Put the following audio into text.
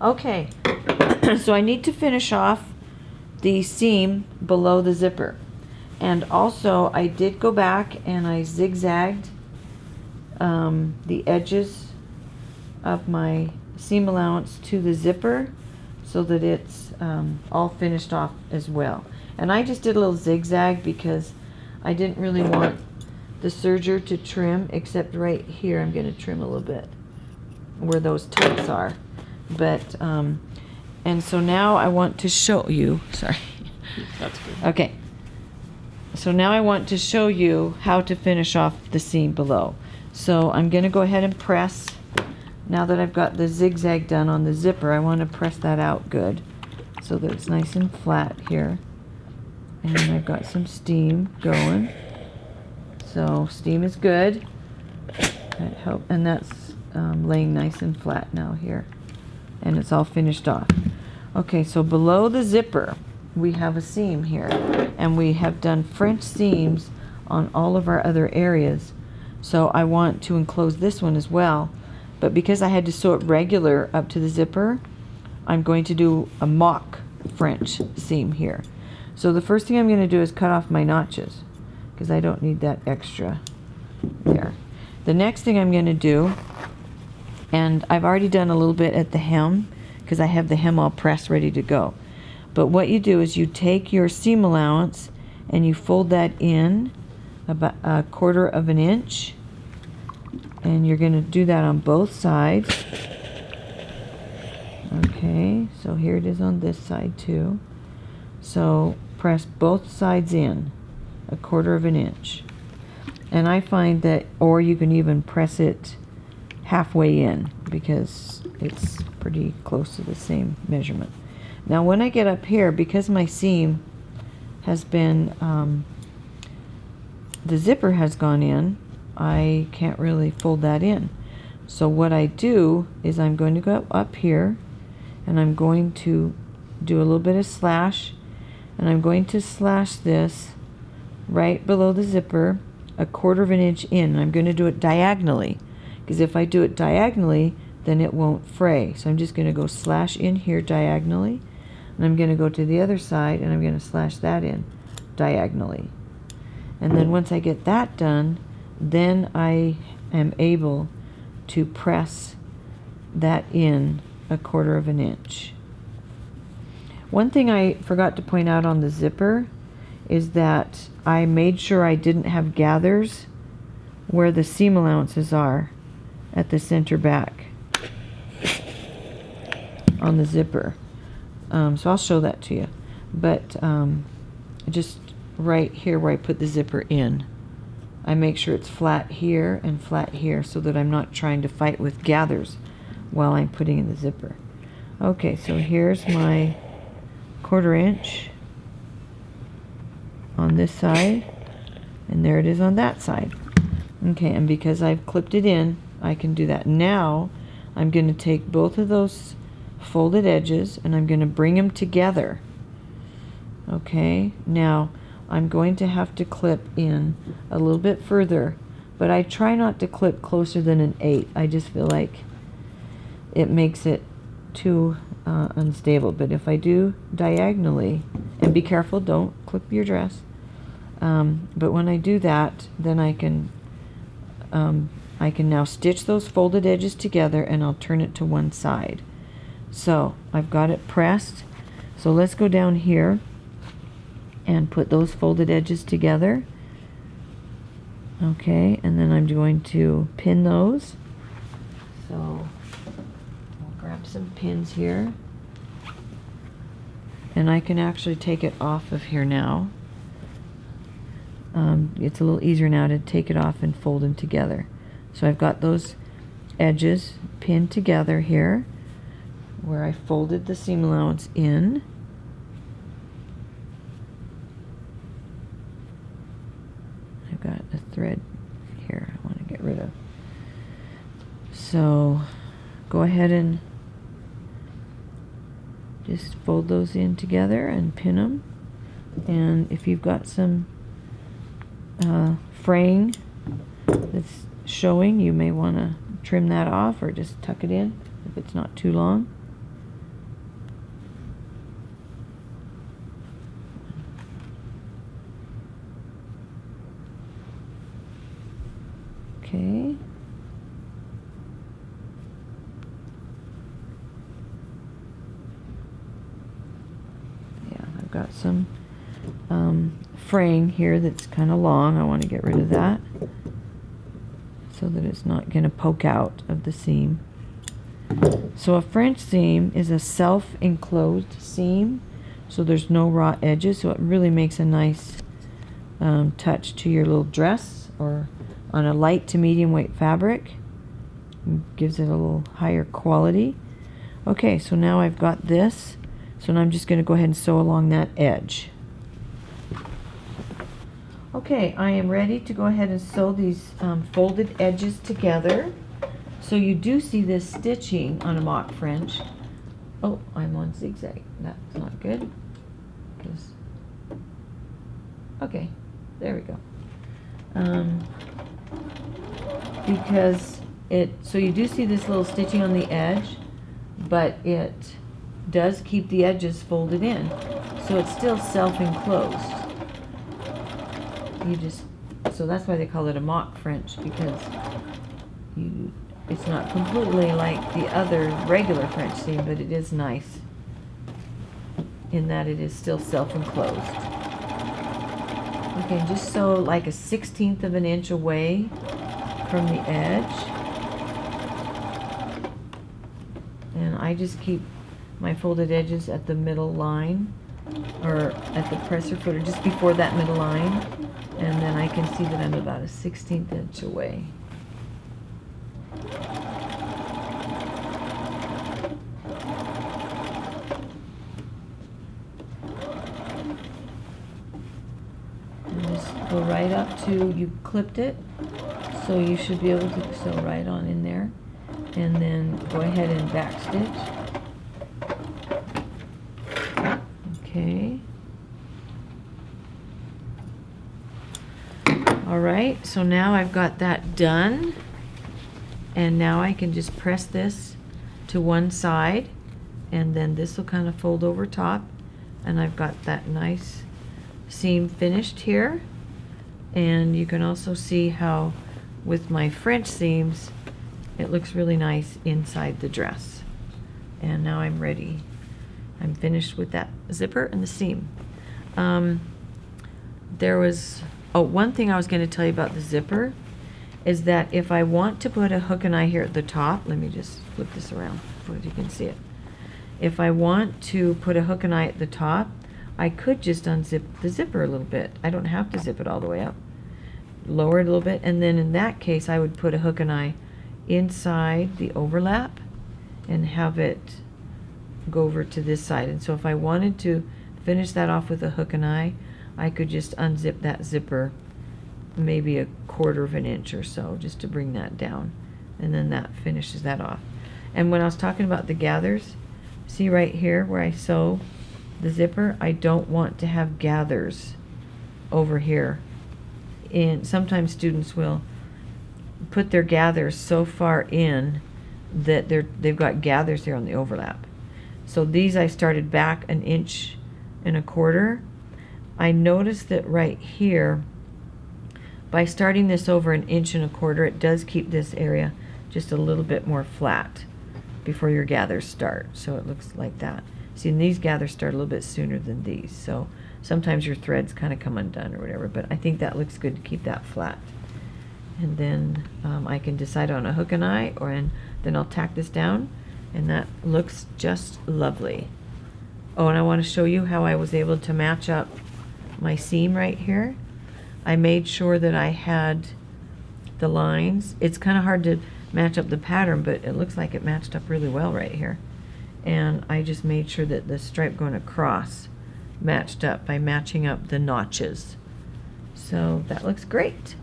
Okay, so I need to finish off the seam below the zipper. And also I did go back and I zigzagged the edges of my seam allowance to the zipper so that it's all finished off as well. And I just did a little zigzag because I didn't really want the serger to trim, except right here I'm going to trim a little bit where those tucks are. But and so now I want to show you, sorry. That's good. Okay. So now I want to show you how to finish off the seam below. So I'm going to go ahead and press. Now that I've got the zigzag done on the zipper, I want to press that out good so that it's nice and flat here. And I've got some steam going. So steam is good. That help, and that's laying nice and flat now here. And it's all finished off. Okay, so below the zipper, we have a seam here. And we have done French seams on all of our other areas. So I want to enclose this one as well. But because I had to sew it regular up to the zipper, I'm going to do a mock French seam here. So the first thing I'm going to do is cut off my notches, because I don't need that extra there. The next thing I'm going to do, and I've already done a little bit at the hem, because I have the hem all pressed ready to go. But what you do is you take your seam allowance and you fold that in about 1/4 of an inch. And you're going to do that on both sides. Okay, so here it is on this side too. So press both sides in 1/4 of an inch. And I find that, or you can even press it halfway in because it's pretty close to the same measurement. Now when I get up here, because my seam has been, the zipper has gone in, I can't really fold that in. So what I do is I'm going to go up here and I'm going to do a little bit of slash, and I'm going to slash this right below the zipper 1/4 of an inch in. I'm going to do it diagonally, because if I do it diagonally then it won't fray. So I'm just going to go slash in here diagonally, and I'm going to go to the other side and I'm going to slash that in diagonally. And then once I get that done, then I am able to press that in 1/4 of an inch. One thing I forgot to point out on the zipper is that I made sure I didn't have gathers where the seam allowances are at the center back on the zipper. So I'll show that to you. But just right here where I put the zipper in, I make sure it's flat here and flat here so that I'm not trying to fight with gathers while I'm putting in the zipper. Okay, so here's my 1/4 inch on this side, and there it is on that side. Okay, and because I've clipped it in, I can do that. Now I'm going to take both of those folded edges and I'm going to bring them together. Okay, now I'm going to have to clip in a little bit further, but I try not to clip closer than an 1/8. I just feel like it makes it too unstable. But if I do diagonally, and be careful, don't clip your dress, but when I do that, then I can now stitch those folded edges together, and I'll turn it to one side. So I've got it pressed. So let's go down here and put those folded edges together. Okay, and then I'm going to pin those. So I'll grab some pins here. And I can actually take it off of here now. It's a little easier now to take it off and fold them together. So I've got those edges pinned together here where I folded the seam allowance in. I've got a thread here I want to get rid of. So go ahead and just fold those in together and pin them. And if you've got some fraying that's showing, you may want to trim that off or just tuck it in if it's not too long. got some fraying here that's kind of long. I want to get rid of that so that it's not going to poke out of the seam. So a French seam is a self-enclosed seam, so there's no raw edges, so it really makes a nice touch to your little dress or on a light to medium weight fabric. Gives it a little higher quality. Okay, so now I've got this, so now I'm just going to go ahead and sew along that edge. Okay, I am ready to go ahead and sew these folded edges together. So you do see this stitching on a mock French. Oh, I'm on zigzag. That's not good. Okay, there we go. So you do see this little stitching on the edge, but it does keep the edges folded in. So it's still self-enclosed. So that's why they call it a mock French, because it's not completely like the other regular French seam, but it is nice in that it is still self-enclosed. Okay, just sew like a 1/16 of an inch away from the edge. And I just keep my folded edges at the middle line, or at the presser foot, or just before that middle line. And then I can see that I'm about a 1/16 inch away. Go right up to, you clipped it, so you should be able to sew right on in there, and then go ahead and backstitch. Okay. Alright, so now I've got that done, and now I can just press this to one side, and then this will kind of fold over top, and I've got that nice seam finished here. And you can also see how with my French seams it looks really nice inside the dress. And now I'm ready. I'm finished with that zipper and the seam. There was one thing I was going to tell you about the zipper is that if I want to put a hook and eye here at the top, let me just flip this around so that you can see it. If I want to put a hook and eye at the top, I could just unzip the zipper a little bit. I don't have to zip it all the way up. Lower it a little bit, and then in that case I would put a hook and eye inside the overlap and have it go over to this side. And so if I wanted to finish that off with a hook and eye, I could just unzip that zipper maybe 1/4 of an inch or so, just to bring that down, and then that finishes that off. And when I was talking about the gathers, see right here where I sew the zipper, I don't want to have gathers over here. And sometimes students will put their gathers so far in that they've got gathers here on the overlap. So these I started back 1.25 inches. I noticed that right here, by starting this over 1.25 inches, it does keep this area just a little bit more flat before your gathers start. So it looks like that. See, and these gathers start a little bit sooner than these. So sometimes your threads kind of come undone or whatever, but I think that looks good to keep that flat. And then I can decide on a hook and eye, then I'll tack this down, and that looks just lovely. Oh, and I want to show you how I was able to match up my seam right here. I made sure that I had the lines. It's kind of hard to match up the pattern, but it looks like it matched up really well right here. And I just made sure that the stripe going across matched up by matching up the notches. So that looks great.